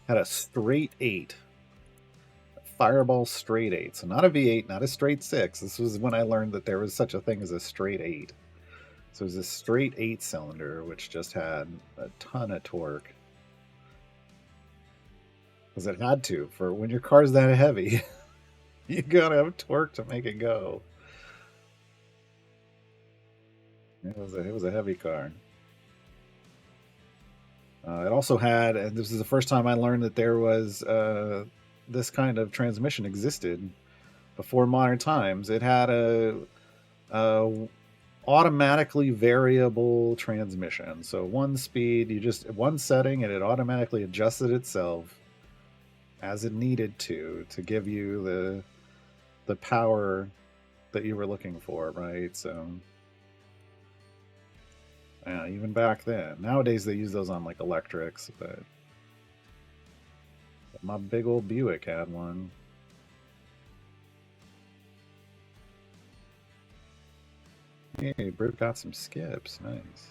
Had a straight 8. Fireball straight 8. So not a V8, not a straight 6. This was when I learned that there was such a thing as a straight 8. So it was a straight 8 cylinder, which just had a ton of torque. Because it had to. For when your car's that heavy, you gotta have torque to make it go. It was a heavy car. It also had, and this is the first time I learned that there was this kind of transmission existed before modern times. It had a automatically variable transmission. So one speed, you just one setting, and it automatically adjusted itself as it needed to give you the power that you were looking for, right? So yeah, even back then. Nowadays they use those on like electrics, but my big old Buick had one. Hey, Brute got some skips. Nice.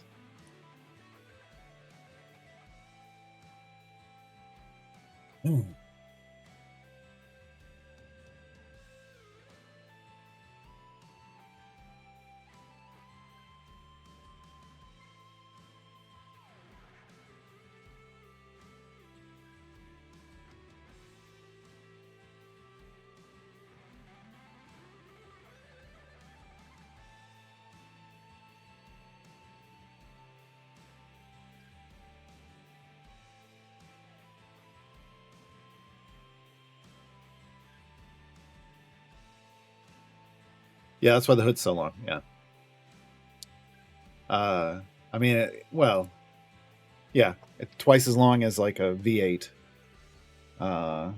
Yeah, that's why the hood's so long. Yeah. I mean, well, yeah, it's twice as long as like a V8. A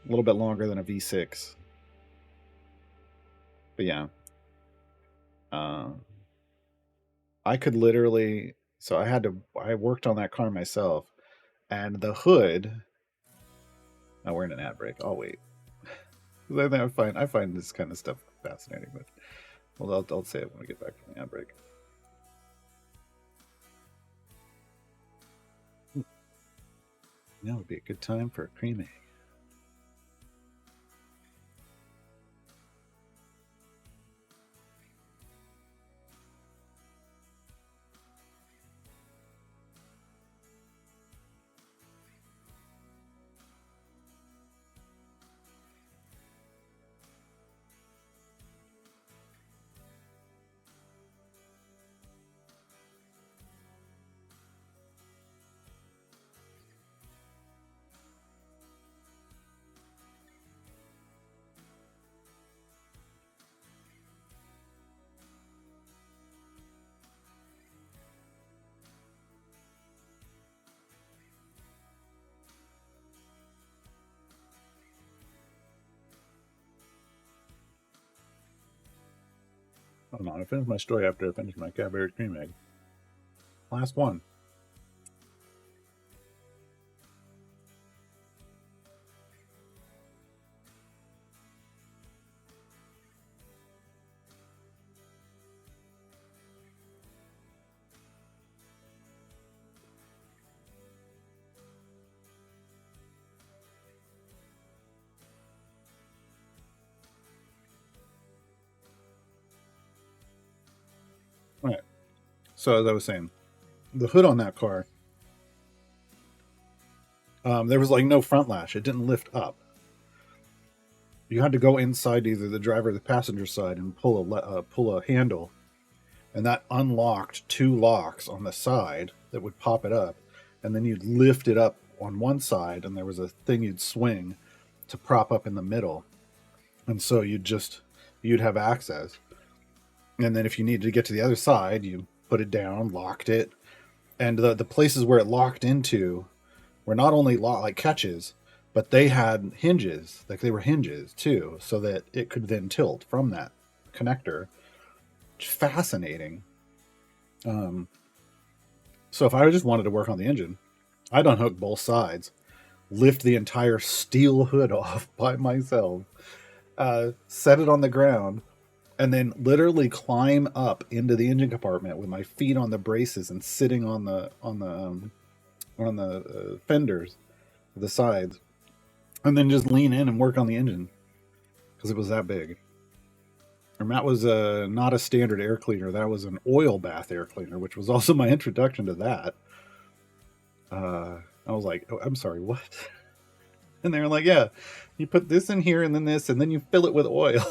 little bit longer than a V6. But yeah, uh, I could literally. So I worked on that car myself, and the hood. Oh, we're in an ad break. I'll wait. I find this kind of stuff fascinating, but well, I'll say it when we get back from the ad break. Now would be a good time for a cream egg. Hold on, I finished my story after I finished my Cadbury cream egg. Last one. All right. So as I was saying, the hood on that car, there was like no front lash. It didn't lift up. You had to go inside either the driver or the passenger side and pull a handle, and that unlocked two locks on the side that would pop it up, and then you'd lift it up on one side, and there was a thing you'd swing to prop up in the middle, and so you'd have access. And then if you needed to get to the other side, you put it down, locked it, and the places where it locked into were not only like catches, but they had hinges, like they were hinges too, so that it could then tilt from that connector. Fascinating. So if I just wanted to work on the engine, I'd unhook both sides, lift the entire steel hood off by myself, set it on the ground, and then literally climb up into the engine compartment with my feet on the braces and sitting on the fenders the sides, and then just lean in and work on the engine because it was that big. And that was not a standard air cleaner. That was an oil bath air cleaner, which was also my introduction to that. I was like, oh, I'm sorry, what? And they were like, yeah, you put this in here and then this, and then you fill it with oil.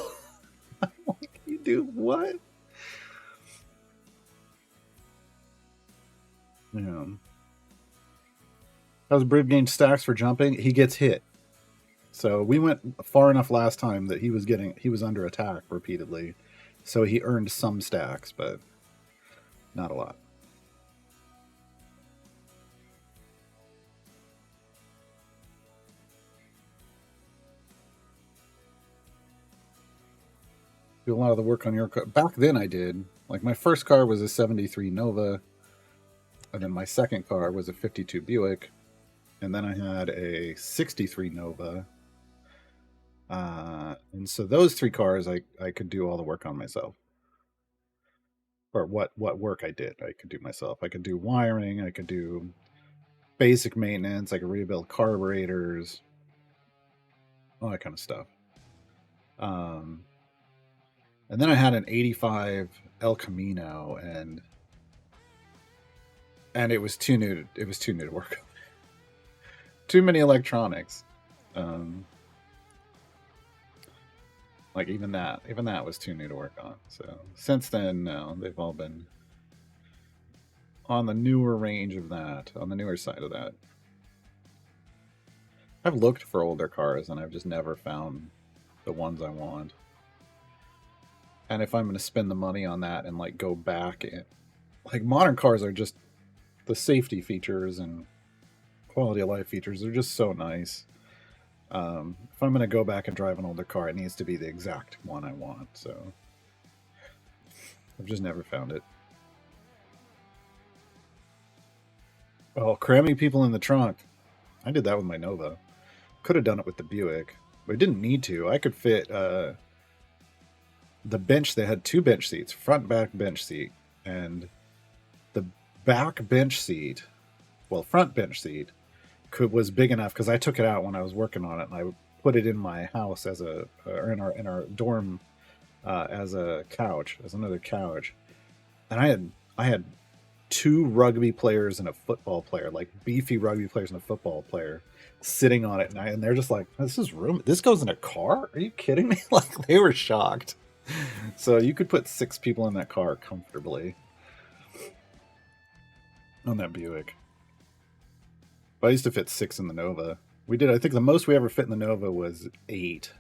I'm like, you do what? Yeah. How's Brib gained stacks for jumping? He gets hit. So we went far enough last time that he was under attack repeatedly. So he earned some stacks, but not a lot. Do a lot of the work on your car. Back then I did. Like my first car was a 73 Nova. And then my second car was a 52 Buick. And then I had a 63 Nova. And so those three cars I could do all the work on myself. Or what work I did I could do myself. I could do wiring, I could do basic maintenance, I could rebuild carburetors, all that kind of stuff. And then I had an 85 El Camino, and it was too new to work on. Too many electronics. Like even that was too new to work on. So since then, no, they've all been on the newer range of that, on the newer side of that. I've looked for older cars and I've just never found the ones I want. And if I'm going to spend the money on that and like go back and like modern cars are just the safety features and quality of life features are just so nice. If I'm going to go back and drive an older car, it needs to be the exact one I want. So I've just never found it. Oh, cramming people in the trunk. I did that with my Nova. Could have done it with the Buick, but I didn't need to. I could fit the bench. They had two bench seats, front back bench seat, and the back bench seat, well, front bench seat, was big enough because I took it out when I was working on it, and I put it in my house as or in our dorm as a couch, as another couch, and I had two rugby players and a football player, like beefy rugby players and a football player, sitting on it, and they're just like, "This is room. This goes in a car? Are you kidding me?" Like they were shocked. So you could put 6 people in that car comfortably on that Buick. But I used to fit 6 in the Nova. We did. I think the most we ever fit in the Nova was 8.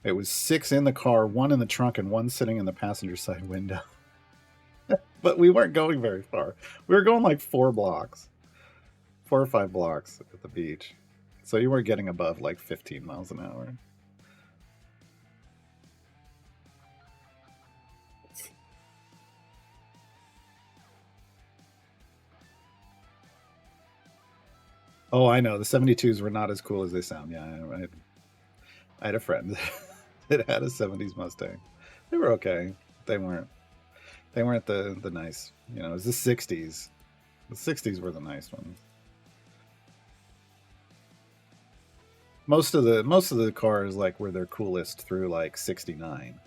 It was 6 in the car, 1 in the trunk, and 1 sitting in the passenger side window. But we weren't going very far. We were going like 4 or 5 blocks at the beach. So you weren't getting above like 15 miles an hour. Oh, I know. The 72s were not as cool as they sound. Yeah, I had a friend that had a 70s Mustang. They were okay. They weren't the nice, it was the 60s. The 60s were the nice ones. Most of the cars like were their coolest through like 69.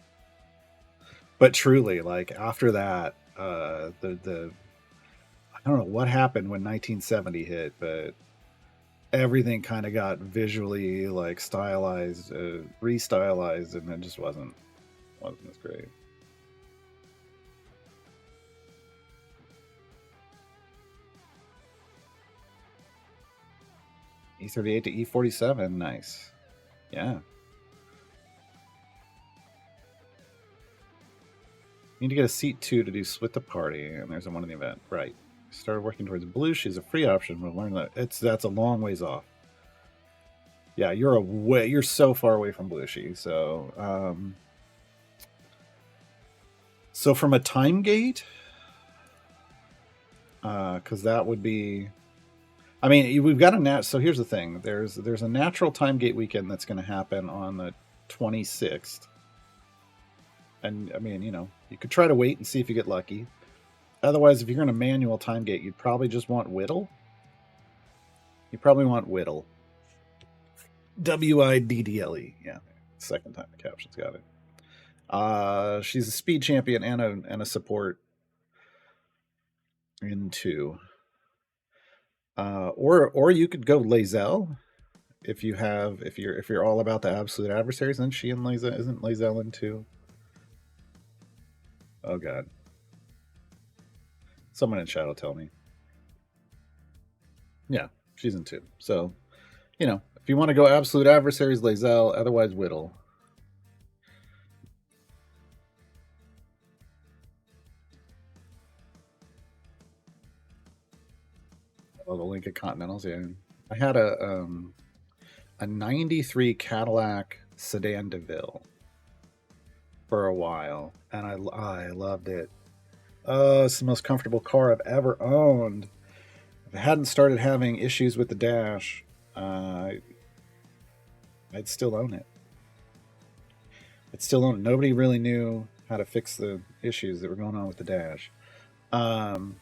But truly, like after that, the I don't know what happened when 1970 hit, but everything kind of got visually like stylized, restylized, and it just wasn't as great. E38 to E47, nice. Yeah. Need to get a seat 2 to do split the party, and there's one in the event. Right. Started working towards blue. She's a free option. We'll learn that that's a long ways off. Yeah, you're so far away from Blushi. So from a time gate, because that would be, I mean, we've got a so here's the thing. There's a natural time gate weekend that's going to happen on the 26th, and I mean, you could try to wait and see if you get lucky. Otherwise, if you're going to manual time gate, you'd probably just want Whittle. You probably want Whittle. Widdle. Yeah, second time the caption's got it. She's a speed champion and a support in 2. Or you could go Lae'zel if you're all about the absolute adversaries. Then she and Lae'zel isn't Lae'zel in 2. Oh god. Someone in chat will tell me. Yeah, she's in 2. So, if you want to go absolute adversaries, Lae'zel, otherwise Whittle. Oh, the Lincoln Continentals, yeah. I had a 93 Cadillac Sedan DeVille for a while, and I loved it. Oh, it's the most comfortable car I've ever owned. If I hadn't started having issues with the dash, I'd still own it. Nobody really knew how to fix the issues that were going on with the dash. But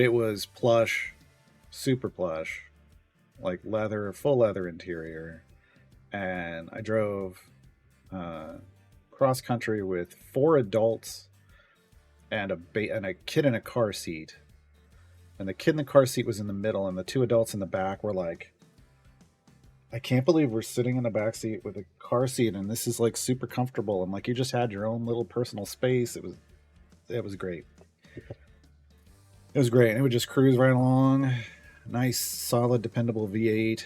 it was plush, super plush, like leather, full leather interior. And I drove cross country with 4 adults and a kid in a car seat. And the kid in the car seat was in the middle, and the 2 adults in the back were like, I can't believe we're sitting in the back seat with a car seat, and this is like super comfortable, and like you just had your own little personal space. It was great. It was great. And it would just cruise right along. Nice, solid, dependable V8.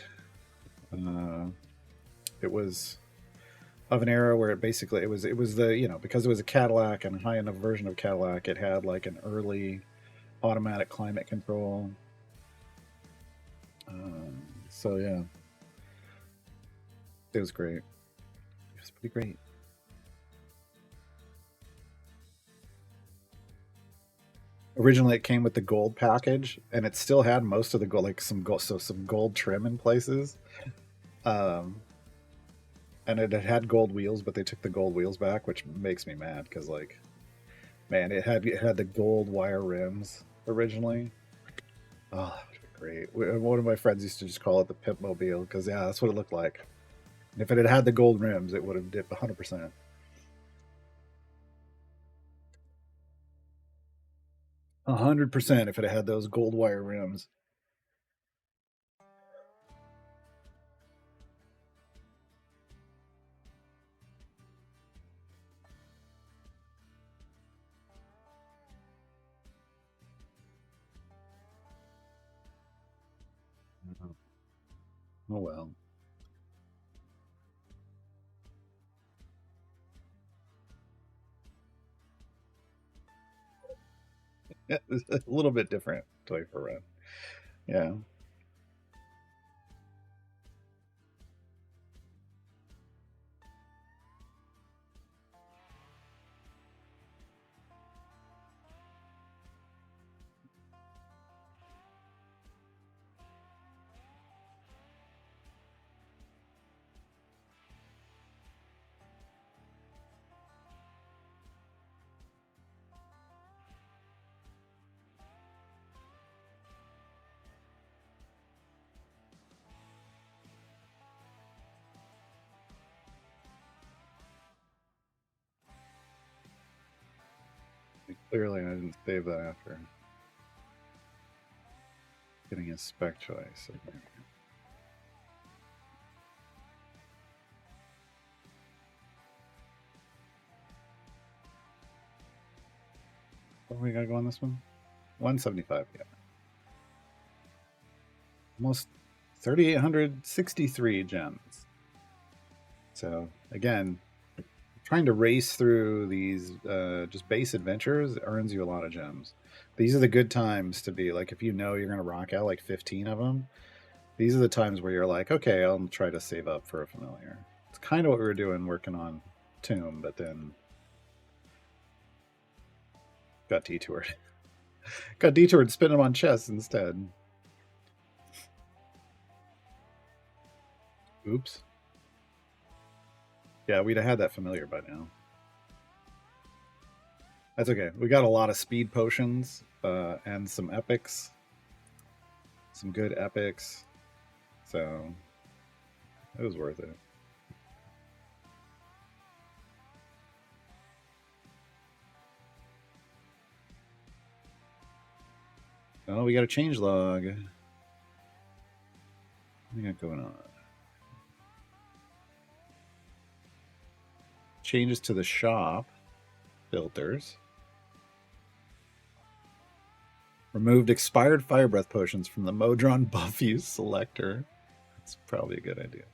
It was of an era where it was the, because it was a Cadillac and a high enough version of Cadillac, it had like an early automatic climate control. So yeah, it was great. It was pretty great. Originally, it came with the gold package, and it still had most of the gold, like some gold trim in places. And it had gold wheels, but they took the gold wheels back, which makes me mad because, like, man, it had the gold wire rims originally. Oh, that would be great. One of my friends used to just call it the Pimp Mobile because, yeah, that's what it looked like. And if it had had the gold rims, it would have dipped 100%. 100% if it had those gold wire rims. Oh well. Yeah, it's a little bit different toy for rent. Yeah. Clearly, I didn't save that after getting a spec choice. What do we got to go on this one? 175, yeah. Almost 3,863 gems. So, again, trying to race through these just base adventures earns you a lot of gems. These are the good times to be like, if you know you're going to rock out like 15 of them, these are the times where you're like, okay, I'll try to save up for a familiar. It's kind of what we were doing working on Tomb, but then got detoured. Got detoured, spin them on chests instead. Oops. Yeah, we'd have had that familiar by now. That's okay. We got a lot of speed potions and some epics. some good epics. So it was worth it. Oh, we got a change log. What do we got going on? Changes to the shop. Filters. Removed expired fire breath potions from the Modron buff use selector. That's probably a good idea.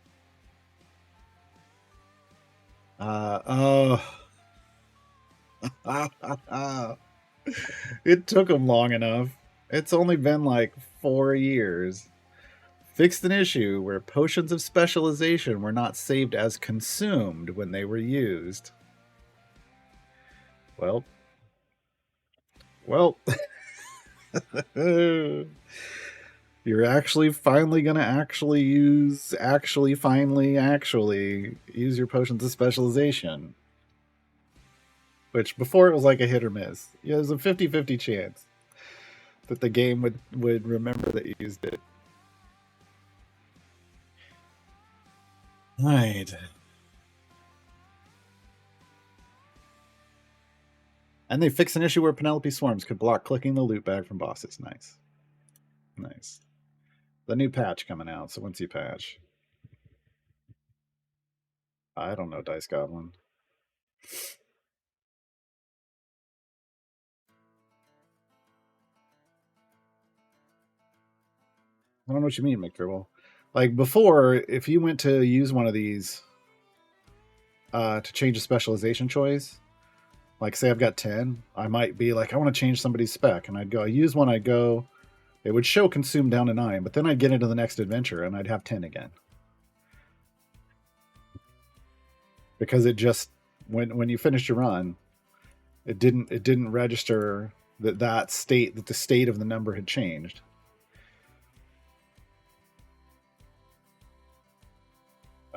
It took them long enough. It's only been like 4 years. Fixed an issue where potions of specialization were not saved as consumed when they were used. Well. You're actually finally going to use your potions of specialization. Which before it was like a hit or miss. Yeah, there's a 50-50 chance that the game would remember that you used it. Right. And they fixed an issue where Penelope Swarms could block clicking the loot bag from bosses. Nice. Nice. The new patch coming out, so once you patch. I don't know, Dice Goblin. I don't know what you mean, McDribble. Like before, if you went to use one of these to change a specialization choice, like say I've got 10, I might be like, I want to change somebody's spec, and I'd go, I use one, I'd go, it would show consume down to 9, but then I'd get into the next adventure and I'd have 10 again. Because it just when you finished your run, it didn't register that the state of the number had changed.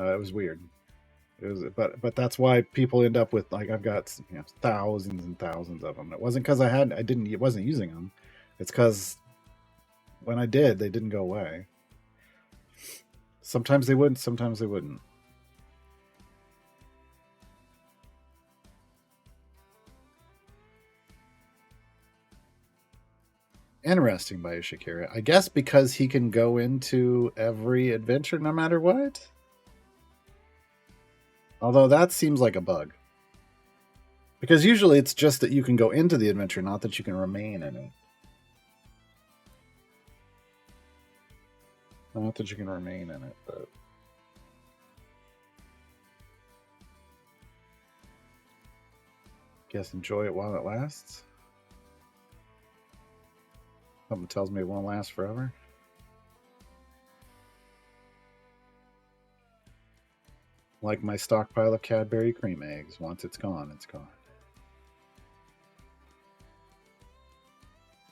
It was weird. It was, but that's why people end up with like I've got thousands and thousands of them. It wasn't because I wasn't using them. It's because when I did, they didn't go away. Sometimes they would, sometimes they wouldn't. Interesting by Shakira. I guess because he can go into every adventure no matter what. Although that seems like a bug. Because usually it's just that you can go into the adventure, not that you can remain in it. Not that you can remain in it, but... Guess enjoy it while it lasts. Something tells me it won't last forever. Like my stockpile of Cadbury cream eggs. Once it's gone, it's gone.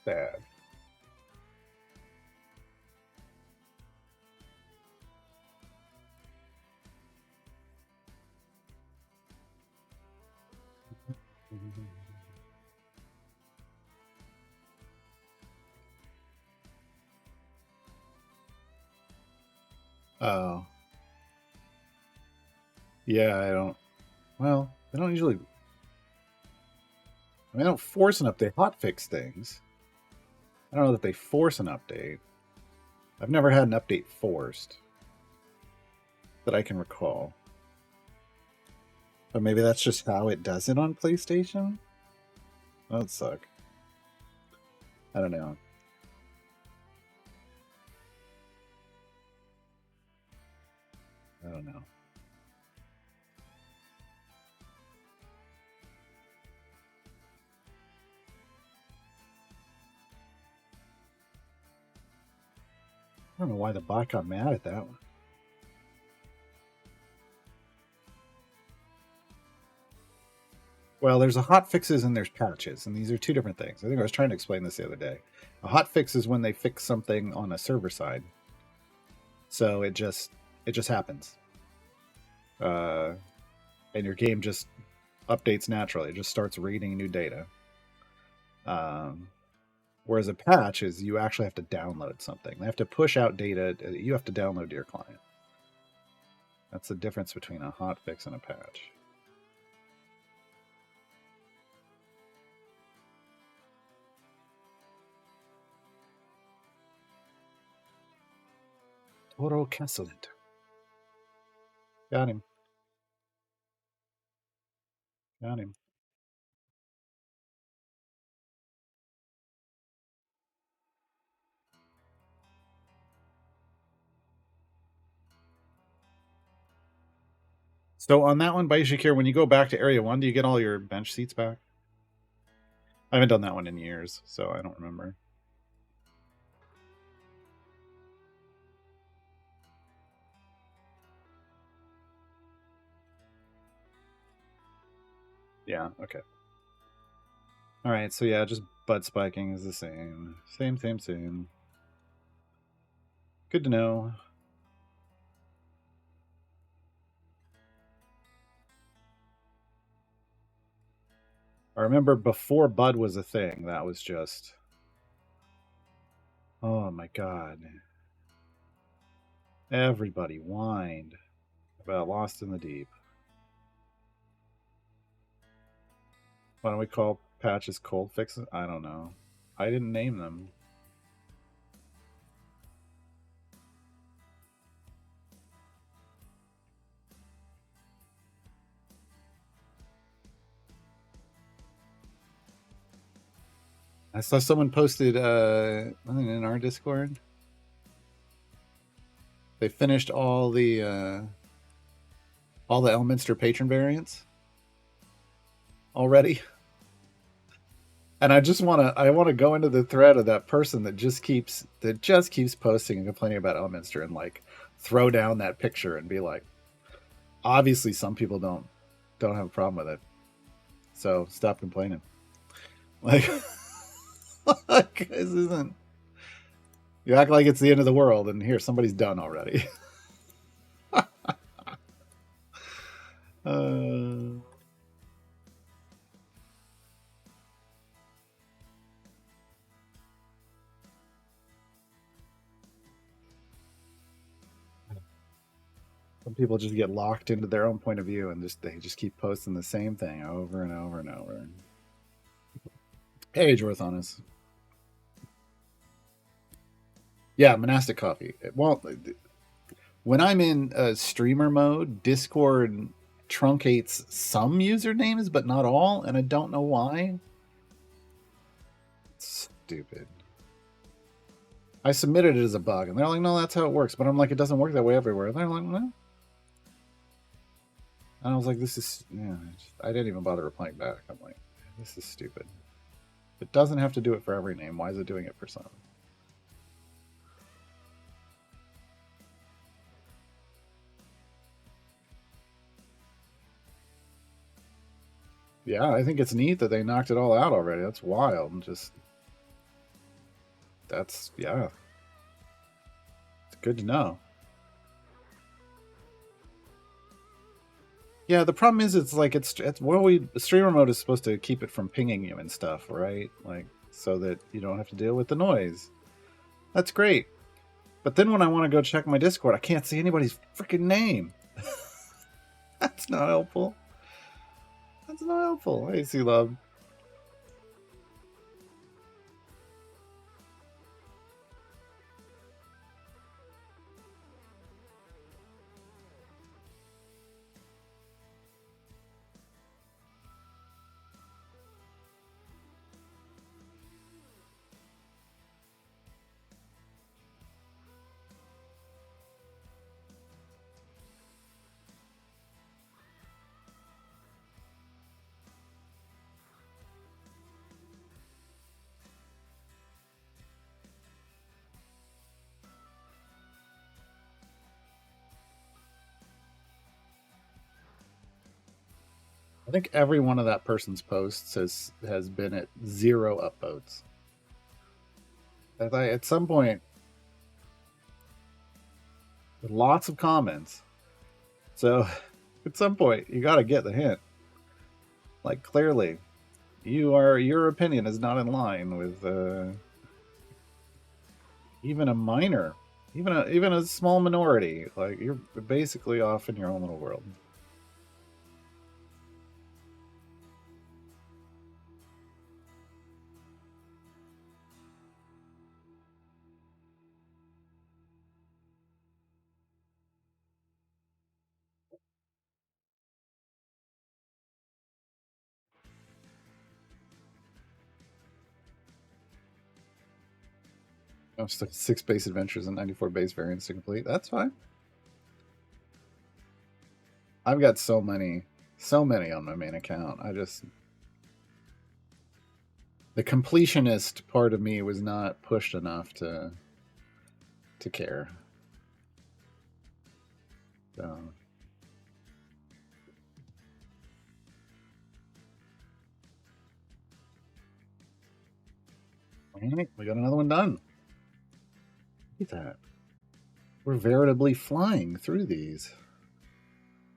Sad. Oh. Yeah, I don't... Well, they don't usually... I mean, they don't force an update. Hotfix things. I don't know that they force an update. I've never had an update forced that I can recall. But maybe that's just how it does it on PlayStation? That would suck. I don't know. I don't know. I don't know why the bot got mad at that one. Well, there's a hot fixes and there's patches, and these are two different things. I think I was trying to explain this the other day. A hot fix is when they fix something on a server side, so it just happens, and your game just updates naturally. It just starts reading new data. Whereas a patch is you actually have to download something. They have to push out data. You have to download to your client. That's the difference between a hotfix and a patch. Toro Kesselent. Got him. Got him. So on that one, Baishikir, when you go back to Area 1, do you get all your bench seats back? I haven't done that one in years, so I don't remember. Yeah, okay. Alright, so yeah, just butt spiking is the same. Same. Good to know. I remember before Bud was a thing, that was just... Oh my god. Everybody whined about Lost in the Deep. Why don't we call patches cold fixes? I don't know. I didn't name them. I saw someone posted in our Discord. They finished all the Elminster patron variants already. And I want to go into the thread of that person that just keeps posting and complaining about Elminster and like throw down that picture and be like, obviously some people don't have a problem with it. So stop complaining. Like this isn't, you act like it's the end of the world and here somebody's done already. Some people just get locked into their own point of view and they just keep posting the same thing over and over and over. Hey, Jorthanus. Yeah, monastic coffee. Well, when I'm in streamer mode, Discord truncates some usernames, but not all, and I don't know why. It's stupid. I submitted it as a bug, and they're like, no, that's how it works. But I'm like, it doesn't work that way everywhere. And they're like, no. And I was like, this is, yeah, I didn't even bother replying back. I'm like, this is stupid. It doesn't have to do it for every name. Why is it doing it for some? Yeah, I think it's neat that they knocked it all out already. That's wild. And yeah. It's good to know. Yeah, the problem is it's streamer mode is supposed to keep it from pinging you and stuff, right? Like, so that you don't have to deal with the noise. That's great. But then when I want to go check my Discord, I can't see anybody's freaking name. That's not helpful. That's not helpful. Hey, C-Love. I think every one of that person's posts has been at 0 upvotes. At some point, lots of comments. So at some point, you got to get the hint. Like, clearly, your opinion is not in line with even a minor, even a small minority, like you're basically off in your own little world. Oh, 6 base adventures and 94 base variants to complete. That's fine. I've got so many on my main account. The completionist part of me was not pushed enough to care. So we got another one done. Look at that. We're veritably flying through these.